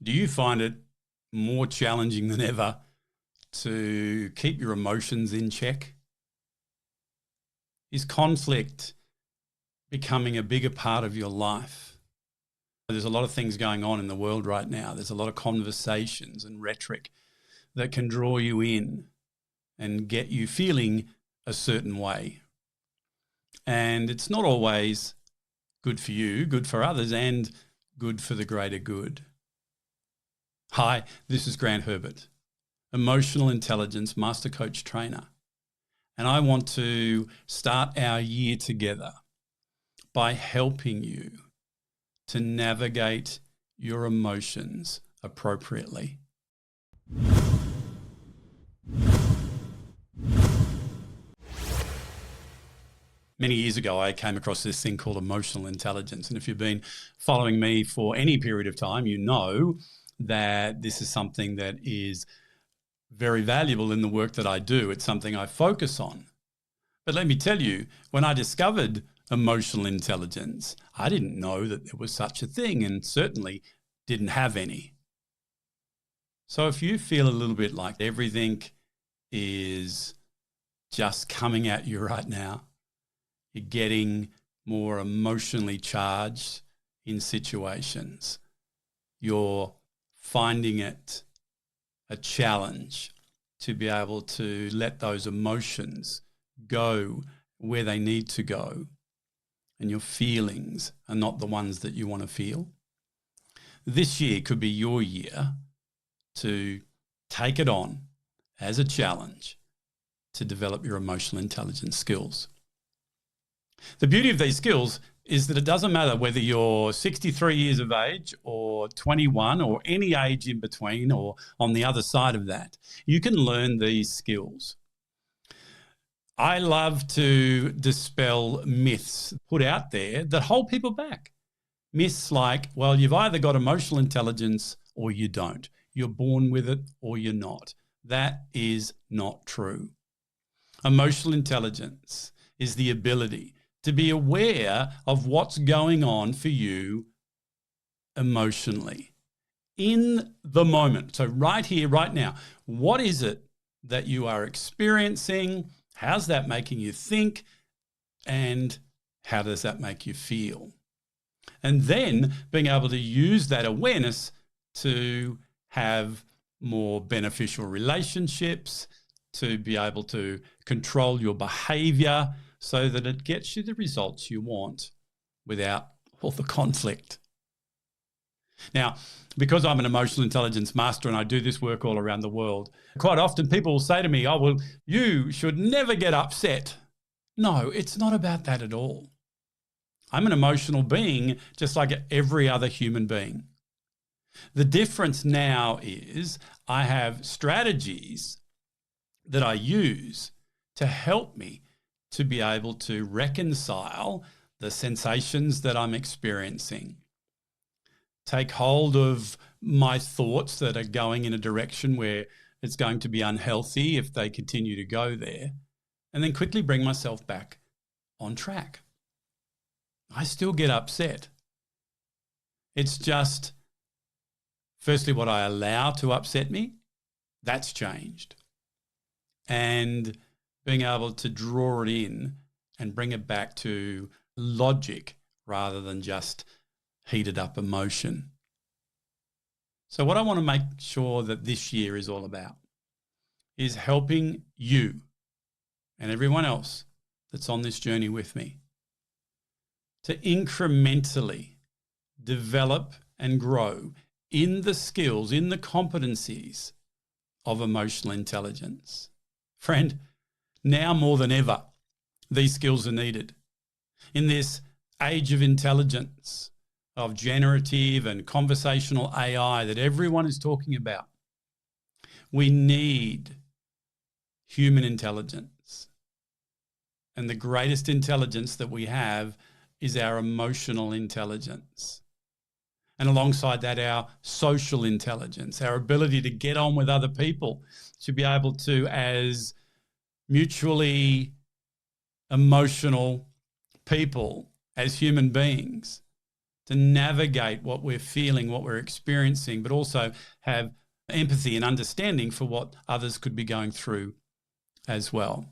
Do you find it more challenging than ever to keep your emotions in check? Is conflict becoming a bigger part of your life? There's a lot of things going on in the world right now. There's a lot of conversations and rhetoric that can draw you in and get you feeling a certain way. And it's not always good for you, good for others, and good for the greater good. Hi, this is Herbert, Emotional Intelligence Master Coach Trainer. And I want to start our year together by helping you to navigate your emotions appropriately. Many years ago, I came across this thing called emotional intelligence. And if you've been following me for any period of time, you know that this is something that is very valuable in the work that I do. It's something I focus on. But let me tell you, when I discovered emotional intelligence, I didn't know that there was such a thing and certainly didn't have any. So if you feel a little bit like everything is just coming at you right now, you're getting more emotionally charged in situations, you're finding it a challenge to be able to let those emotions go where they need to go, and your feelings are not the ones that you want to feel. This year could be your year to take it on as a challenge to develop your emotional intelligence skills. The beauty of these skills is that it doesn't matter whether you're 63 years of age or 21 or any age in between or on the other side of that. You can learn these skills. I love to dispel myths put out there that hold people back. Myths like, well, you've either got emotional intelligence or you don't. You're born with it or you're not. That is not true. Emotional intelligence is the ability to be aware of what's going on for you emotionally in the moment. So right here, right now, what is it that you are experiencing? How's that making you think? And how does that make you feel? And then being able to use that awareness to have more beneficial relationships, to be able to control your behavior so that it gets you the results you want without all the conflict. Now, because I'm an emotional intelligence master and I do this work all around the world, quite often people will say to me, oh, well, you should never get upset. No, it's not about that at all. I'm an emotional being just like every other human being. The difference now is I have strategies that I use to help me to be able to reconcile the sensations that I'm experiencing, take hold of my thoughts that are going in a direction where it's going to be unhealthy if they continue to go there, and then quickly bring myself back on track. I still get upset. It's just, firstly, what I allow to upset me, that's changed. And being able to draw it in and bring it back to logic rather than just heated up emotion. So what I want to make sure that this year is all about is helping you and everyone else that's on this journey with me to incrementally develop and grow in the skills, in the competencies of emotional intelligence. Friend, now more than ever, these skills are needed. In this age of intelligence, of generative and conversational AI that everyone is talking about, we need human intelligence. And the greatest intelligence that we have is our emotional intelligence. And alongside that, our social intelligence, our ability to get on with other people, to be able to, as mutually emotional people, as human beings, to navigate what we're feeling, what we're experiencing, but also have empathy and understanding for what others could be going through as well.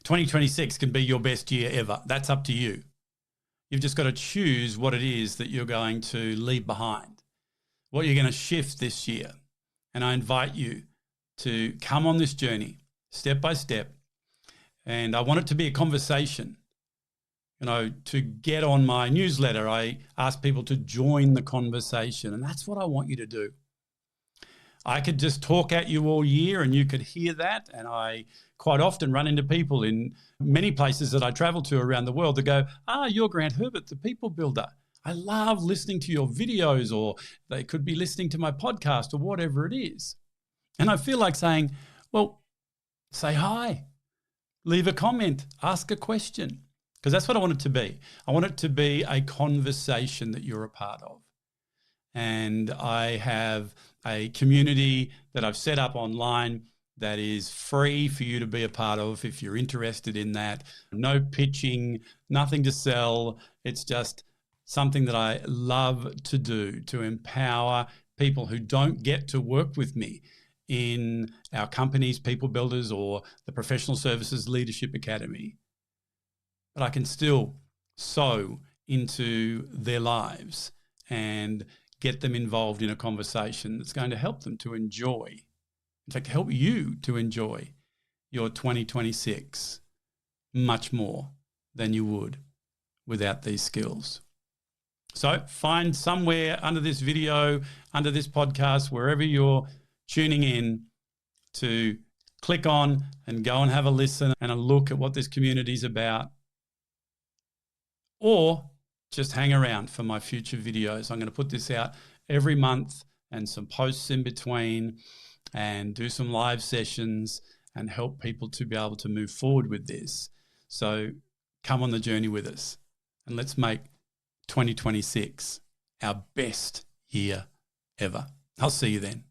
2026 can be your best year ever. That's up to you. You've just got to choose what it is that you're going to leave behind, what you're going to shift this year. And I invite you to come on this journey step by step. And I want it to be a conversation. To get on my newsletter, I ask people to join the conversation. And that's what I want you to do. I could just talk at you all year and you could hear that. And I quite often run into people in many places that I travel to around the world that go, you're Grant Herbert, the people builder. I love listening to your videos, or they could be listening to my podcast or whatever it is. And I feel like saying, well, say hi, leave a comment, ask a question, because that's what I want it to be. I want it to be a conversation that you're a part of. And I have a community that I've set up online that is free for you to be a part of if you're interested in that. No pitching, nothing to sell. It's just something that I love to do, to empower people who don't get to work with me in our companies, People Builders, or the Professional Services Leadership Academy. But I can still sow into their lives and get them involved in a conversation that's going to help them to enjoy, in fact, help you to enjoy your 2026 much more than you would without these skills. So find somewhere under this video, under this podcast, wherever you're tuning in, to click on and go and have a listen and a look at what this community is about. Or just hang around for my future videos. I'm going to put this out every month and some posts in between, and do some live sessions and help people to be able to move forward with this. So come on the journey with us and let's make 2026 our best year ever. I'll see you then.